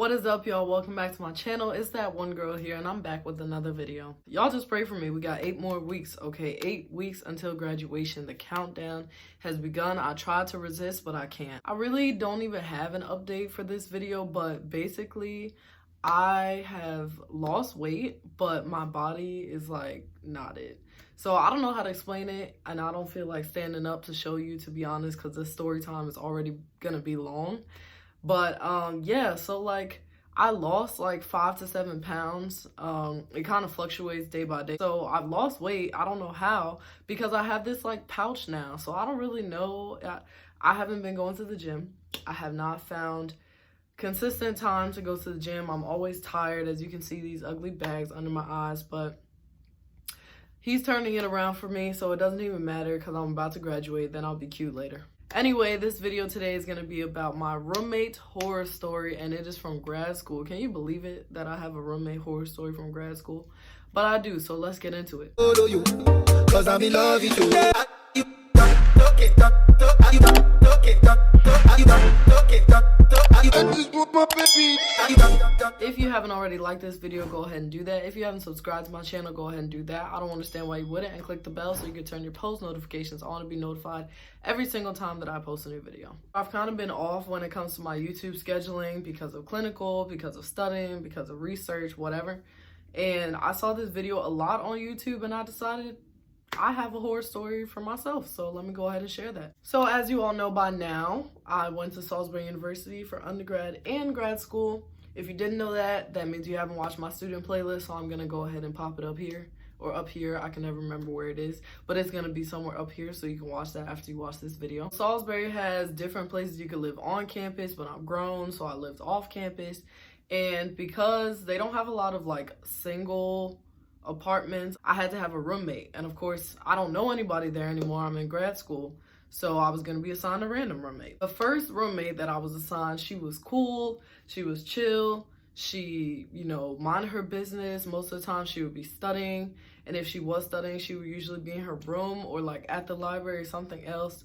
What is up, y'all? Welcome back to my channel. It's that one girl here, and I'm back with another video. Y'all just pray for me. We got 8 more weeks, okay? 8 weeks until graduation. The countdown has begun. I tried to resist, but I can't. I really don't even have an update for this video, but basically, I have lost weight, but my body is like not it. So I don't know how to explain it, and I don't feel like standing up to show you, to be honest, because this story time is already gonna be long. But yeah, so like I lost like 5 to 7 pounds. It kind of fluctuates day by day. So I've lost weight. I don't know how, because I have this like pouch now. So I don't really know. I haven't been going to the gym. I have not found consistent time to go to the gym. I'm always tired. As you can see, these ugly bags under my eyes, but he's turning it around for me, so it doesn't even matter because I'm about to graduate. Then I'll be cute later. Anyway, this video today is going to be about my roommate horror story, and it is from grad school. Can you believe it that I have a roommate horror story from grad school? But I do, so let's get into it. Cause I'm in love with you. If you haven't already liked this video, go ahead and do that. If you haven't subscribed to my channel, go ahead and do that. I don't understand why you wouldn't, and click the bell so you can turn your post notifications on to be notified every single time that I post a new video. I've kind of been off when it comes to my YouTube scheduling because of clinical, because of studying, because of research, whatever. And I saw this video a lot on YouTube, and I decided I have a horror story for myself, so let me go ahead and share that. So as you all know by now, I went to Salisbury University for undergrad and grad school. If you didn't know that, that means you haven't watched my student playlist, so I'm gonna go ahead and pop it up here, or up here. I can never remember where it is, but it's gonna be somewhere up here, so you can watch that after you watch this video. Salisbury has different places you can live on campus, but I'm grown, so I lived off campus. And because they don't have a lot of like single apartments, I had to have a roommate. And of course, I don't know anybody there anymore. I'm in grad school, so I was gonna be assigned a random roommate. The first roommate that I was assigned, she was cool, she was chill, she, you know, minded her business. Most of the time she would be studying, and if she was studying, she would usually be in her room or like at the library or something else.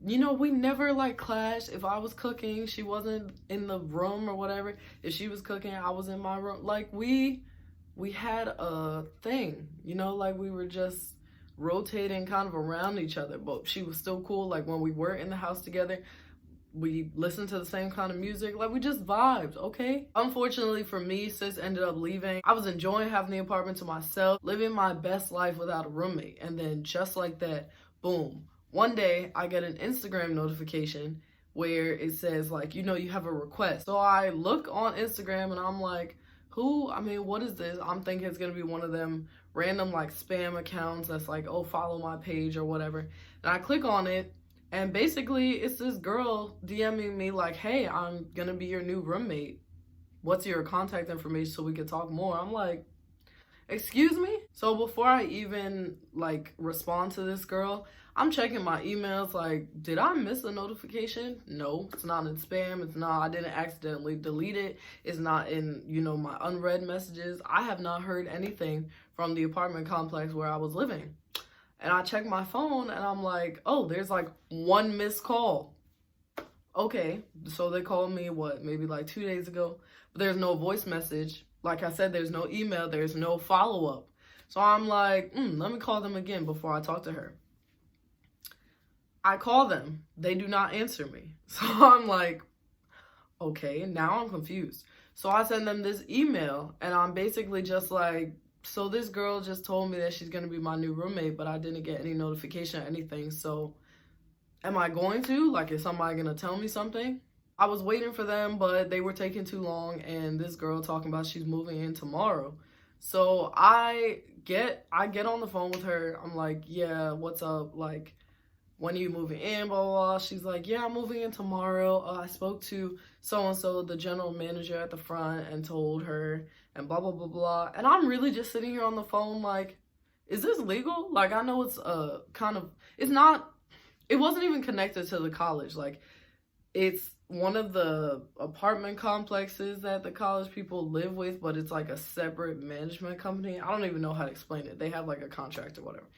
You know, we never like clashed. If I was cooking, she wasn't in the room or whatever. If she was cooking, I was in my room. Like we had a thing, you know, like we were just rotating kind of around each other, but she was still cool. Like when we were in the house together, we listened to the same kind of music, like we just vibed, okay? Unfortunately for me, sis ended up leaving. I was enjoying having the apartment to myself, living my best life without a roommate. And then just like that, boom, one day I get an Instagram notification where it says like, you know, you have a request. So I look on Instagram and I'm like, what is this? I'm thinking it's gonna be one of them random like spam accounts that's like, oh, follow my page or whatever. And I click on it, and basically it's this girl DMing me like, hey, I'm gonna be your new roommate. What's your contact information so we can talk more? I'm like, excuse me? So before I even like respond to this girl, I'm checking my emails like, did I miss a notification? No, it's not in spam. It's not, I didn't accidentally delete it. It's not in, you know, my unread messages. I have not heard anything from the apartment complex where I was living. And I check my phone and I'm like, oh, there's like 1 missed call. Okay, so they called me, maybe like 2 days ago, but there's no voice message. Like I said, there's no email, there's no follow-up. So I'm like, let me call them again before I talk to her. I call them, they do not answer me. So I'm like, okay, now I'm confused. So I send them this email, and I'm basically just like, so this girl just told me that she's gonna be my new roommate, but I didn't get any notification or anything. So am I going to? Like, is somebody gonna tell me something? I was waiting for them, but they were taking too long, and this girl talking about she's moving in tomorrow. So I get on the phone with her. I'm like, yeah, what's up? Like, when are you moving in, blah, blah, blah. She's like, yeah, I'm moving in tomorrow. I spoke to so-and-so, the general manager at the front, and told her, and blah, blah, blah, blah. And I'm really just sitting here on the phone like, is this legal? Like, I know it's it's not, it wasn't even connected to the college. Like, it's one of the apartment complexes that the college people live with, but it's like a separate management company. I don't even know how to explain it. They have like a contract or whatever.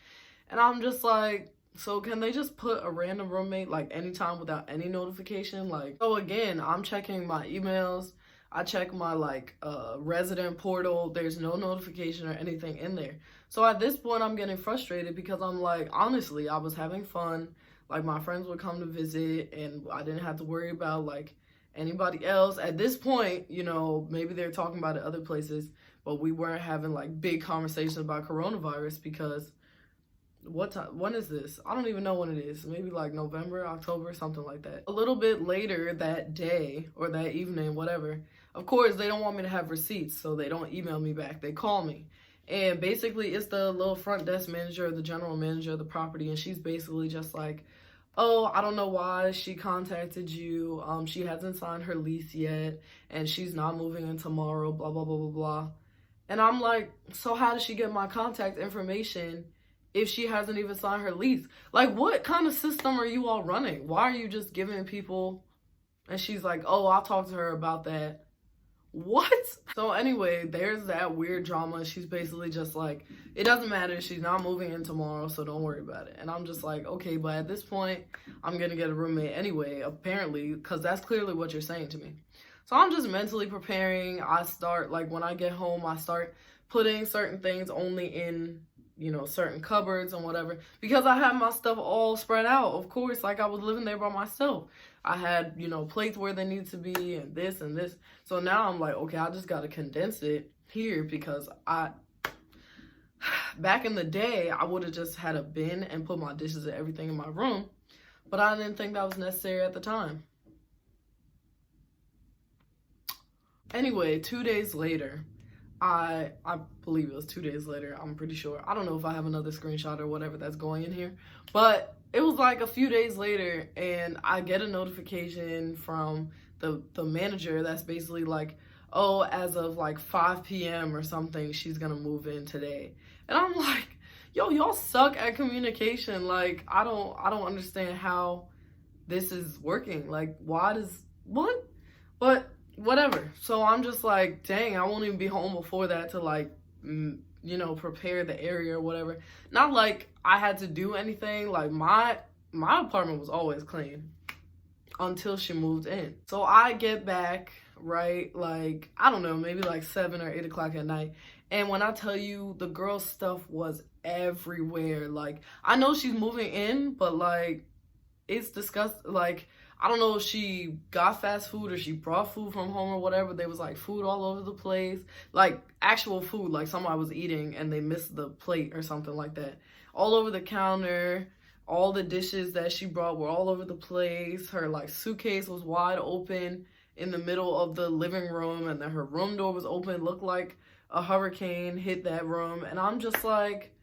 And I'm just like, so can they just put a random roommate like anytime without any notification? Like, so again, I'm checking my emails. I check my like resident portal. There's no notification or anything in there. So at this point, I'm getting frustrated because I'm like, honestly, I was having fun. Like my friends would come to visit and I didn't have to worry about like anybody else. At this point, you know, maybe they're talking about it other places, but we weren't having like big conversations about coronavirus because what time, when is this? I don't even know when it is. Maybe like November, October, something like that. A little bit later that day or that evening, whatever, of course they don't want me to have receipts, so they don't email me back, they call me. And basically it's the little front desk manager, the general manager of the property, and she's basically just like, oh, I don't know why she contacted you, she hasn't signed her lease yet and she's not moving in tomorrow, blah blah blah blah blah. And I'm like, so how did she get my contact information if she hasn't even signed her lease? Like, what kind of system are you all running? Why are you just giving people? And she's like, oh, I'll talk to her about that. What? So anyway, there's that weird drama. She's basically just like, it doesn't matter, she's not moving in tomorrow, so don't worry about it. And I'm just like, okay, but at this point I'm gonna get a roommate anyway, apparently, because that's clearly what you're saying to me. So I'm just mentally preparing. I start, like, when I get home, I start putting certain things only in, you know, certain cupboards and whatever, because I have my stuff all spread out. Of course, like I was living there by myself. I had, you know, plates where they need to be and this and this. So now I'm like, okay, I just got to condense it here because back in the day, I would have just had a bin and put my dishes and everything in my room, but I didn't think that was necessary at the time. Anyway, 2 days later, I believe it was 2 days later, I'm pretty sure. I don't know if I have another screenshot or whatever that's going in here, but it was like a few days later and I get a notification from the manager that's basically like, oh, as of like 5 p.m. or something, she's gonna move in today. And I'm like, yo, y'all suck at communication. Like, I don't understand how this is working. Like, why does, what? But whatever. So I'm just like, dang, I won't even be home before that to like, you know, prepare the area or whatever. Not like I had to do anything. Like my apartment was always clean until she moved in. So I get back, right, like, I don't know, maybe like 7 or 8 o'clock at night. And when I tell you, the girl's stuff was everywhere. Like, I know she's moving in, but like, it's disgusting. Like, I don't know if she got fast food or she brought food from home or whatever. There was like food all over the place, like actual food, like somebody was eating and they missed the plate or something like that. All over the counter, all the dishes that she brought were all over the place. Her like suitcase was wide open in the middle of the living room, and then her room door was open. It looked like a hurricane hit that room. And I'm just like,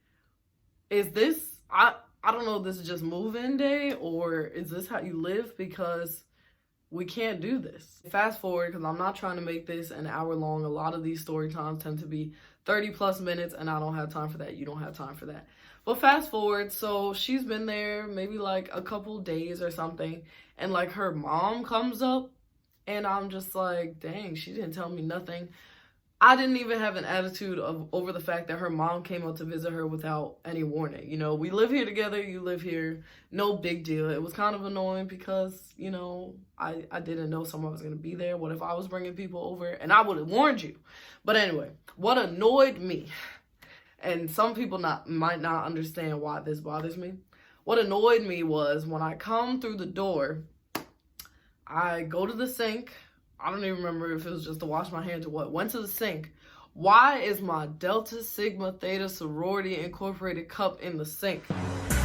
is this, I don't know if this is just move-in day or is this how you live, because we can't do this. Fast forward, because I'm not trying to make this an hour long. A lot of these story times tend to be 30 plus minutes and I don't have time for that. You don't have time for that. But fast forward, so she's been there maybe like a couple days or something, and like her mom comes up and I'm just like, dang, she didn't tell me nothing. I didn't even have an attitude over the fact that her mom came up to visit her without any warning. You know, we live here together, you live here, no big deal. It was kind of annoying because, you know, I didn't know someone was going to be there. What if I was bringing people over? And I would have warned you. But anyway, what annoyed me, and some people might not understand why this bothers me. What annoyed me was when I come through the door, I go to the sink. I don't even remember if it was just to wash my hands or what. Went to the sink. Why is my Delta Sigma Theta Sorority Incorporated cup in the sink?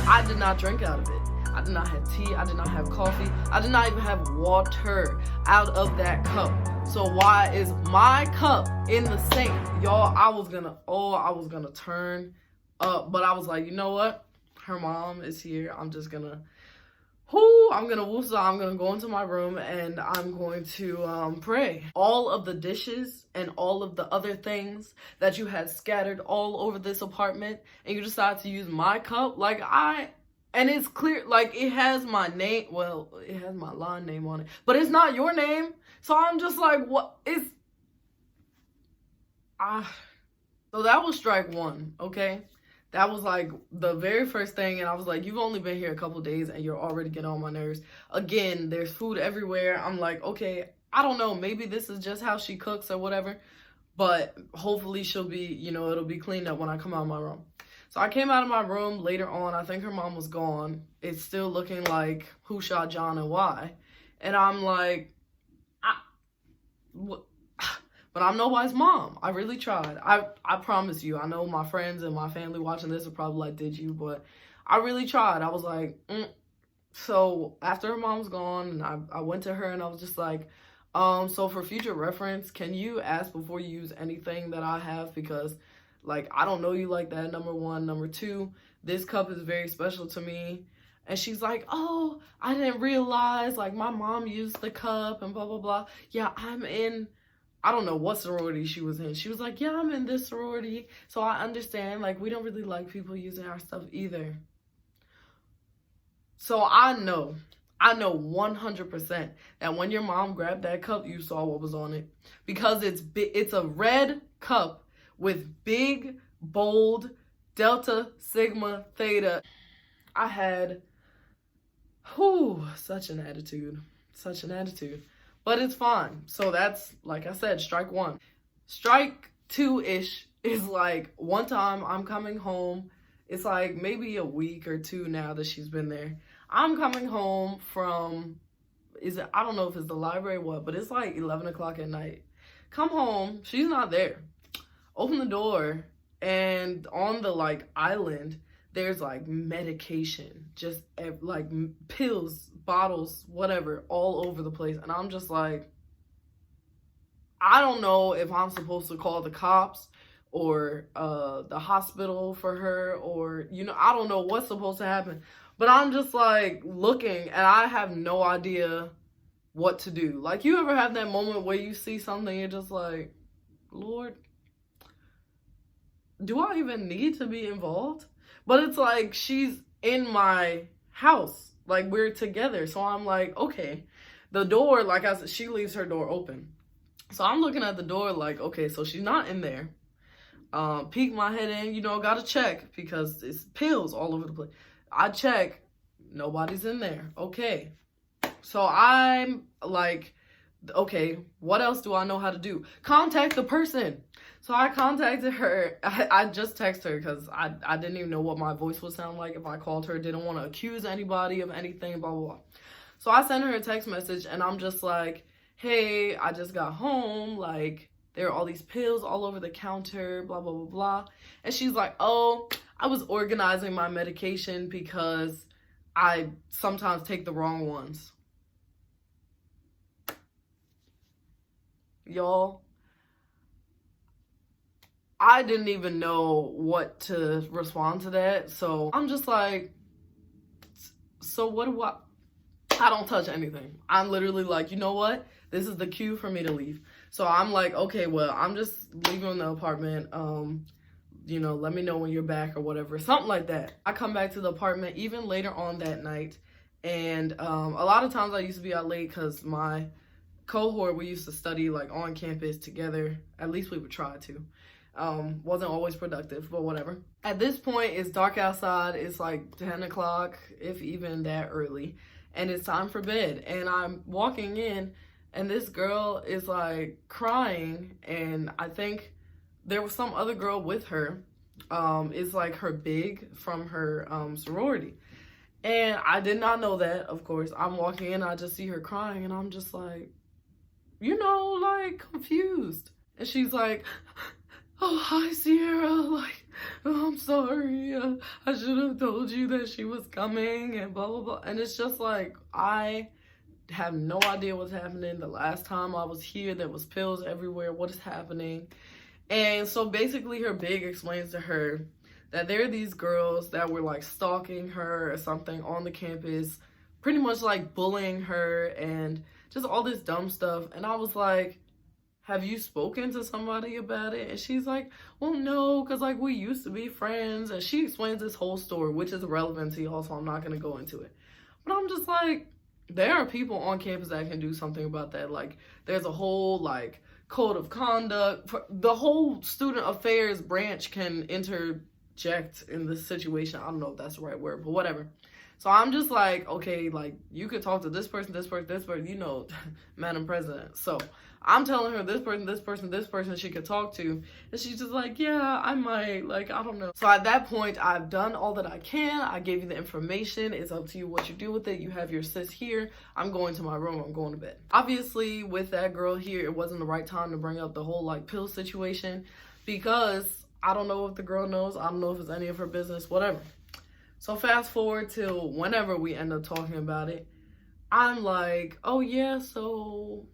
I did not drink out of it. I did not have tea. I did not have coffee. I did not even have water out of that cup. So why is my cup in the sink? Y'all, I was gonna turn up, but I was like, you know what? Her mom is here. I'm just gonna I'm gonna woosah. I'm gonna go into my room and I'm going to pray. All of the dishes and all of the other things that you had scattered all over this apartment, and you decide to use my cup, like and it's clear, like it has my name, well, it has my line name on it, but it's not your name. So I'm just like, what is, so that was strike one, okay? That was like the very first thing, and I was like, you've only been here a couple days and you're already getting on my nerves. Again, there's food everywhere. I'm like, okay, I don't know, maybe this is just how she cooks or whatever, but hopefully she'll be, you know, it'll be cleaned up when I come out of my room. So I came out of my room later on. I think her mom was gone. It's still looking like who shot John and why. And I'm like, what? But I'm nobody's mom. I really tried. I promise you. I know my friends and my family watching this are probably like, did you? But I really tried. I was like, So after her mom's gone, and I went to her and I was just like, so for future reference, can you ask before you use anything that I have? Because, like, I don't know you like that, number one. Number two, this cup is very special to me. And she's like, oh, I didn't realize, like, my mom used the cup and blah, blah, blah. Yeah, I'm in, I don't know what sorority she was in. She was like, yeah, I'm in this sorority. So I understand, like, we don't really like people using our stuff either. So I know 100% that when your mom grabbed that cup, you saw what was on it. Because it's a red cup with big, bold, Delta, Sigma, Theta. I had, such an attitude. But it's fine. So that's, like I said, strike one. Strike two-ish is like, one time I'm coming home. It's like maybe a week or two now that she's been there. I'm coming home from, I don't know if it's the library or what, but it's like 11 o'clock at night. Come home, she's not there. Open the door, and on the, like, island, there's, like, medication, just, like, pills, bottles, whatever, all over the place. And I'm just like, I don't know if I'm supposed to call the cops or the hospital for her, or, you know, I don't know what's supposed to happen. But I'm just, like, looking, and I have no idea what to do. Like, you ever have that moment where you see something, you're just like, Lord, do I even need to be involved? But it's like, she's in my house. Like, we're together. So I'm like, okay. The door, like I said, she leaves her door open. So I'm looking at the door like, okay, so she's not in there. Peek my head in, you know, gotta check because it's pills all over the place. I check, nobody's in there. Okay. So I'm like, okay, what else do I know how to do? Contact the person. So I contacted her. I just texted her because I didn't even know what my voice would sound like if I called her. Didn't want to accuse anybody of anything, blah, blah, blah. So I sent her a text message and I'm just like, hey, I just got home. Like, there are all these pills all over the counter, blah, blah, blah, blah. And she's like, oh, I was organizing my medication because I sometimes take the wrong ones. Y'all, I didn't even know what to respond to that. So I'm just like, so what do I don't touch anything. I'm literally like, you know what? This is the cue for me to leave. So I'm like, okay, well, I'm just leaving the apartment. You know, let me know when you're back or whatever. Something like that. I come back to the apartment even later on that night. And a lot of times I used to be out late because my cohort, we used to study like on campus together. At least we would try to. Wasn't always productive, but whatever. At this point, it's dark outside. It's like 10 o'clock, if even that early. And it's time for bed. And I'm walking in, and this girl is like crying. And I think there was some other girl with her. It's like her big from her sorority. And I did not know that, of course. I'm walking in, I just see her crying, and I'm just like, you know, like, confused. And she's like, oh, hi, Sierra. Like, oh, I'm sorry. I should have told you that she was coming and blah, blah, blah. And it's just like, I have no idea what's happening. The last time I was here, there was pills everywhere. What is happening? And so basically her big explains to her that there are these girls that were like stalking her or something on the campus, pretty much like bullying her and just all this dumb stuff. And I was like, have you spoken to somebody about it? And she's like, well, no, because like we used to be friends. And she explains this whole story, which is relevant to y'all, so I'm not going to go into it. But I'm just like, there are people on campus that can do something about that. Like, there's a whole like code of conduct. The whole student affairs branch can interject in this situation. I don't know if that's the right word, but whatever. So I'm just like, okay, like, you could talk to this person, you know, Madam President. So I'm telling her this person she could talk to. And she's just like, yeah, I might, like, I don't know. So at that point, I've done all that I can. I gave you the information. It's up to you what you do with it. You have your sis here. I'm going to my room. I'm going to bed. Obviously, with that girl here, it wasn't the right time to bring up the whole, like, pill situation, because I don't know if the girl knows. I don't know if it's any of her business, whatever. So fast forward till whenever we end up talking about it, I'm like, oh yeah, so,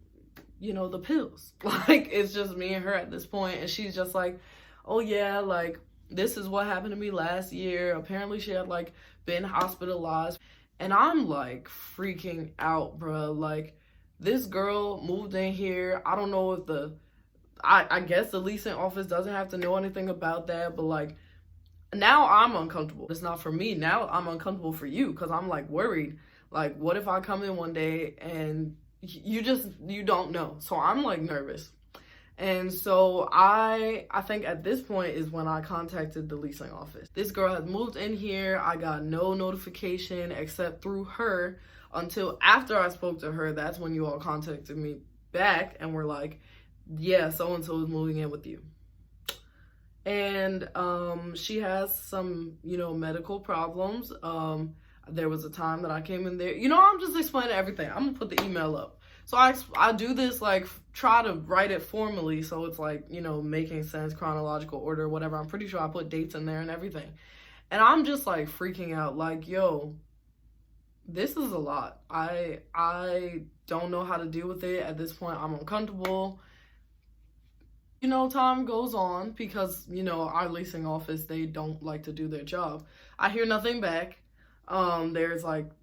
you know, the pills. Like, it's just me and her at this point. And she's just like, oh yeah, like, this is what happened to me last year. Apparently she had, like, been hospitalized. And I'm, like, freaking out, bruh. Like, this girl moved in here. I don't know if I guess the leasing office doesn't have to know anything about that, but, like, now I'm uncomfortable. It's not for me. Now I'm uncomfortable for you, because I'm, like, worried. Like, what if I come in one day and you don't know? So I'm, like, nervous. And so I think at this point is when I contacted the leasing office. This girl has moved in here. I got no notification except through her until after I spoke to her. That's when you all contacted me back and were like, yeah, so-and-so is moving in with you. And she has some, you know, medical problems. There was a time that I came in there. You know, I'm just explaining everything. I'm gonna put the email up. So I do this, like, try to write it formally, so it's, like, you know, making sense, chronological order, whatever. I'm pretty sure I put dates in there and everything. And I'm just, like, freaking out, like, yo, this is a lot. I don't know how to deal with it at this point. I'm uncomfortable. You know, time goes on because, you know, our leasing office, they don't like to do their job. I hear nothing back. There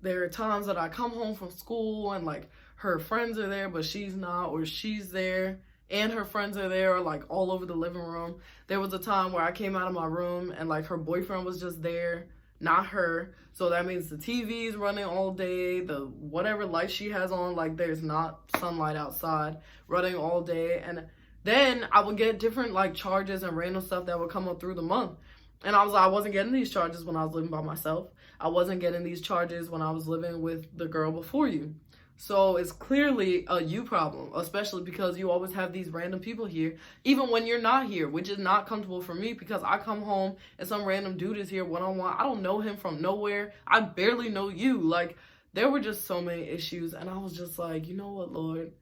are times that I come home from school and, like, her friends are there, but she's not, or she's there and her friends are there, or, like, all over the living room. There was a time where I came out of my room and, like, her boyfriend was just there, not her. So that means the TV's running all day, the whatever light she has on, like, there's not sunlight outside, running all day. And then I would get different, like, charges and random stuff that would come up through the month. And I wasn't getting these charges when I was living by myself. I wasn't getting these charges when I was living with the girl before you. So it's clearly a you problem, especially because you always have these random people here, even when you're not here, which is not comfortable for me because I come home and some random dude is here one-on-one. I don't know him from nowhere. I barely know you. Like, there were just so many issues. And I was just like, you know what, Lord?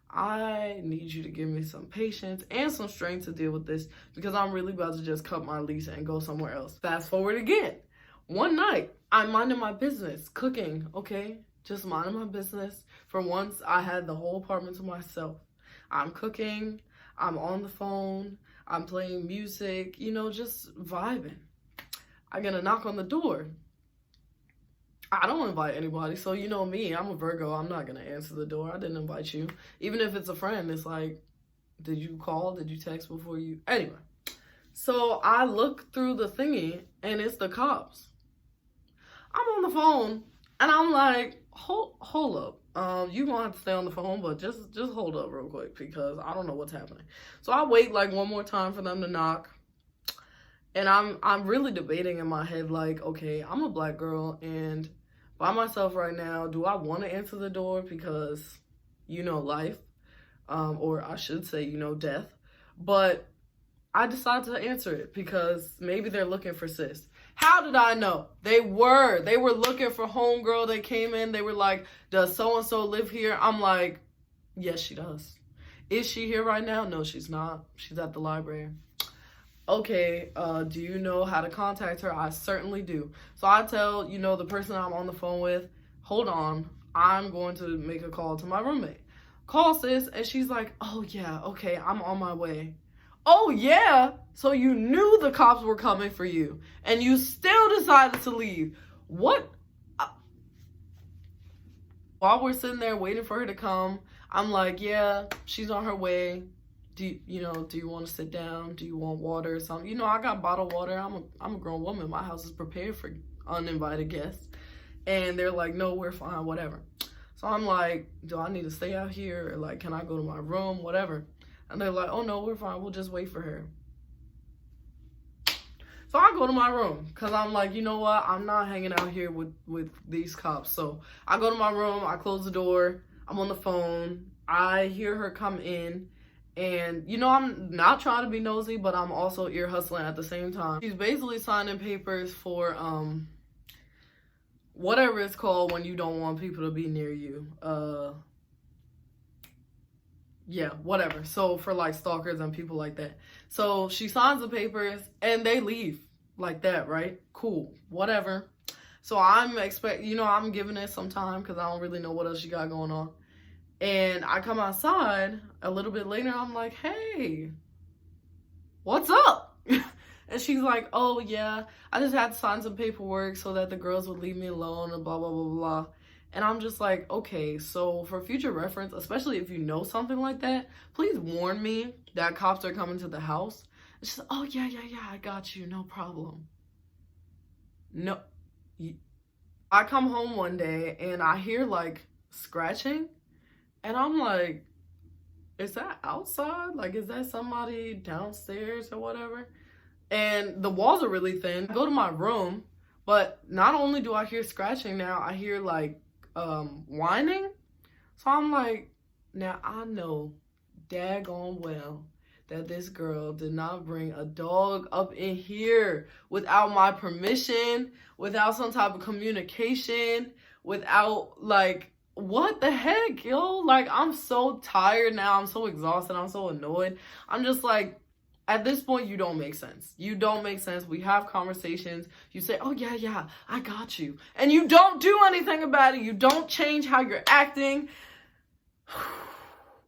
I need you to give me some patience and some strength to deal with this, because I'm really about to just cut my lease and go somewhere else. Fast forward again. One night, I'm minding my business, cooking, okay? Just minding my business. For once, I had the whole apartment to myself. I'm cooking, I'm on the phone, I'm playing music, you know, just vibing. I get a knock on the door. I don't invite anybody, so you know me, I'm a Virgo, I'm not gonna answer the door. I didn't invite you. Even if it's a friend, it's like, did you call? Did you text before you? Anyway, so I look through the thingy, and it's the cops. I'm on the phone, and I'm like, hold up. You gonna have to stay on the phone, but just hold up real quick, because I don't know what's happening. So I wait, like, one more time for them to knock. And I'm really debating in my head, like, okay, I'm a black girl and by myself right now. Do I want to answer the door because, you know, life, or I should say, you know, death. But I decided to answer it because maybe they're looking for sis. How did I know? They were looking for homegirl. They came in. They were like, does so-and-so live here? I'm like, yes, she does. Is she here right now? No, she's not. She's at the library. Okay, do you know how to contact her? I certainly do. So I tell, you know, the person I'm on the phone with, hold on, I'm going to make a call to my roommate. Call sis, and she's like, oh yeah, okay, I'm on my way. Oh yeah, so you knew the cops were coming for you, and you still decided to leave. What? While we're sitting there waiting for her to come, I'm like, yeah, she's on her way. Do you want to sit down? Do you want water or something? You know, I got bottled water. I'm a grown woman. My house is prepared for uninvited guests. And they're like, no, we're fine, whatever. So I'm like, do I need to stay out here? Or, like, can I go to my room? Whatever. And they're like, oh, no, we're fine. We'll just wait for her. So I go to my room because I'm like, you know what? I'm not hanging out here with these cops. So I go to my room. I close the door. I'm on the phone. I hear her come in. And, you know, I'm not trying to be nosy, but I'm also ear hustling at the same time. She's basically signing papers for whatever it's called when you don't want people to be near you. Yeah, whatever. So for like stalkers and people like that. So she signs the papers and they leave like that, right? Cool, whatever. So I'm giving it some time because I don't really know what else she got going on. And I come outside a little bit later. I'm like, hey, what's up? And she's like, oh yeah, I just had to sign some paperwork so that the girls would leave me alone and blah, blah, blah, blah. And I'm just like, okay, so for future reference, especially if you know something like that, please warn me that cops are coming to the house. And she's like, oh, yeah, I got you, no problem. No. I come home one day and I hear like scratching and I'm like, is that outside? Like, is that somebody downstairs or whatever? And the walls are really thin. I go to my room, but not only do I hear scratching now, I hear like whining. So I'm like, now I know daggone well that this girl did not bring a dog up in here without my permission, without some type of communication, without like, what the heck, yo? Like, I'm so tired now. I'm so exhausted. I'm so annoyed. I'm just like, at this point, you don't make sense. You don't make sense. We have conversations. You say, oh, yeah, I got you. And you don't do anything about it. You don't change how you're acting.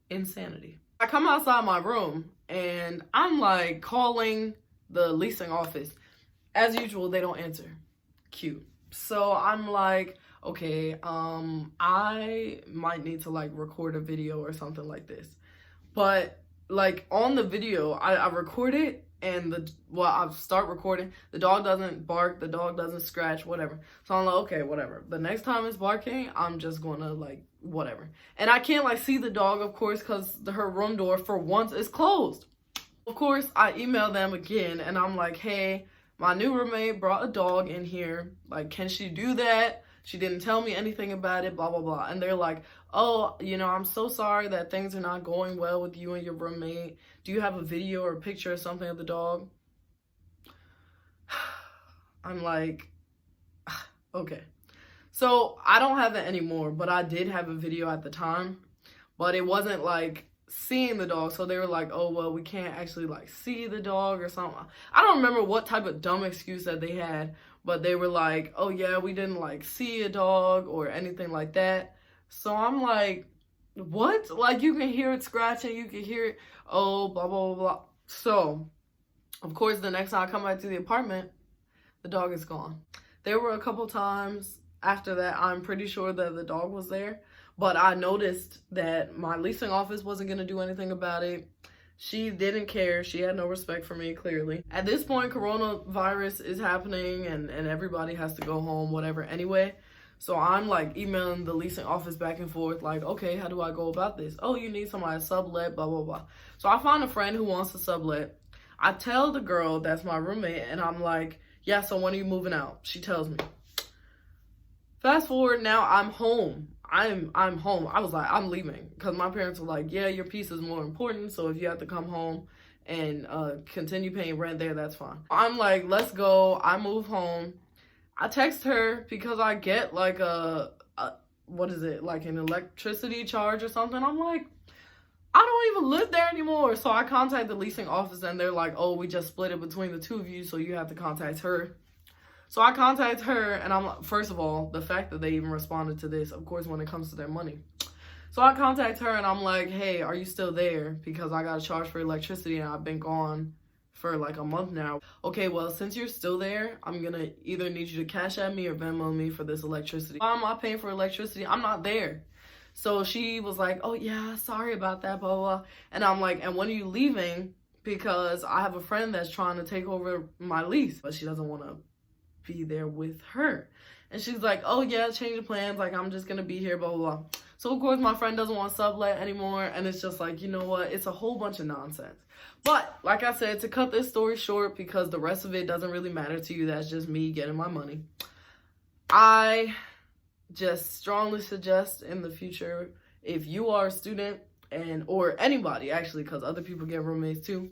Insanity. I come outside my room and I'm like calling the leasing office. As usual, they don't answer. Cute. So I'm like, okay, I might need to like record a video or something like this. But like on the video, I record it and I start recording. The dog doesn't bark, the dog doesn't scratch, whatever. So I'm like, okay, whatever. The next time it's barking, I'm just gonna like, whatever. And I can't like see the dog, of course, because her room door for once is closed. Of course, I email them again and I'm like, hey, my new roommate brought a dog in here. Like, can she do that? She didn't tell me anything about it, blah, blah, blah. And they're like, oh, you know, I'm so sorry that things are not going well with you and your roommate. Do you have a video or a picture or something of the dog? I'm like, okay. So I don't have it anymore, but I did have a video at the time. But it wasn't like seeing the dog. So they were like, oh, well, we can't actually like see the dog or something. I don't remember what type of dumb excuse that they had. But they were like, oh, yeah, we didn't, like, see a dog or anything like that. So I'm like, what? Like, you can hear it scratching. You can hear it, oh, blah, blah, blah, blah. So, of course, the next time I come back to the apartment, the dog is gone. There were a couple times after that, I'm pretty sure that the dog was there. But I noticed that my leasing office wasn't going to do anything about it. She didn't care. She had no respect for me, clearly. At this point, coronavirus is happening and everybody has to go home, whatever, anyway. So I'm like emailing the leasing office back and forth, like, okay, how do I go about this? Oh, you need somebody to sublet, blah, blah, blah. So I find a friend who wants to sublet. I tell the girl that's my roommate, and I'm like, yeah, so when are you moving out? She tells me. Fast forward, now I'm home. I'm home. I was like, I'm leaving because my parents were like, yeah, your piece is more important. So if you have to come home and continue paying rent there, that's fine. I'm like, let's go. I move home. I text her because I get like what is it? Like an electricity charge or something. I'm like, I don't even live there anymore. So I contact the leasing office and they're like, oh, we just split it between the two of you. So you have to contact her. So I contact her, and I'm like, first of all, the fact that they even responded to this, of course, when it comes to their money. So I contact her, and I'm like, hey, are you still there? Because I got a charge for electricity, and I've been gone for like a month now. Okay, well, since you're still there, I'm going to either need you to cash at me or Venmo me for this electricity. Why am I paying for electricity? I'm not there. So she was like, oh, yeah, sorry about that, blah, blah, blah. And I'm like, and when are you leaving? Because I have a friend that's trying to take over my lease, but she doesn't want to be there with her. And she's like, oh yeah, change of plans, like I'm just gonna be here, blah, blah, blah. So of course my friend doesn't want sublet anymore, and it's just like, you know what, it's a whole bunch of nonsense. But like I said, to cut this story short, because the rest of it doesn't really matter to you, that's just me getting my money, I just strongly suggest in the future, if you are a student, or anybody actually, because other people get roommates too,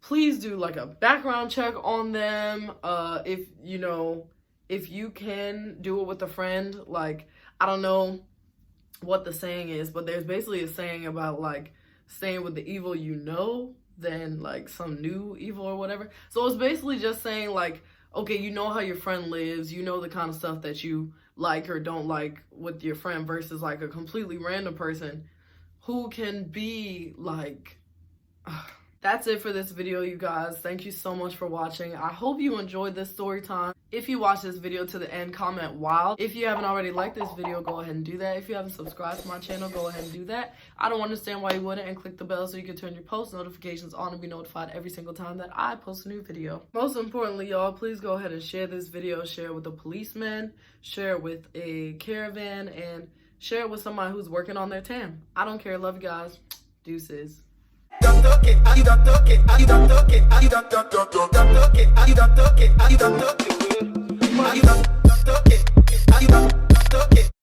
please do like a background check on them. If you can do it with a friend, like, I don't know what the saying is, but there's basically a saying about like staying with the evil you know than like some new evil or whatever. So it's basically just saying like, okay, you know how your friend lives, you know the kind of stuff that you like or don't like with your friend, versus like a completely random person who can be like... That's it for this video, you guys. Thank you so much for watching. I hope you enjoyed this story time. If you watch this video to the end, comment wild. If you haven't already liked this video, go ahead and do that. If you haven't subscribed to my channel, go ahead and do that. I don't understand why you wouldn't, and click the bell so you can turn your post notifications on and be notified every single time that I post a new video. Most importantly, y'all, please go ahead and share this video. Share it with a policeman, share it with a caravan, and share it with somebody who's working on their tan. I don't care. Love you guys. Deuces. Don't talk it, you don't talk it, you don't talk it, you don't talk it, you don't talk it, you don't talk it.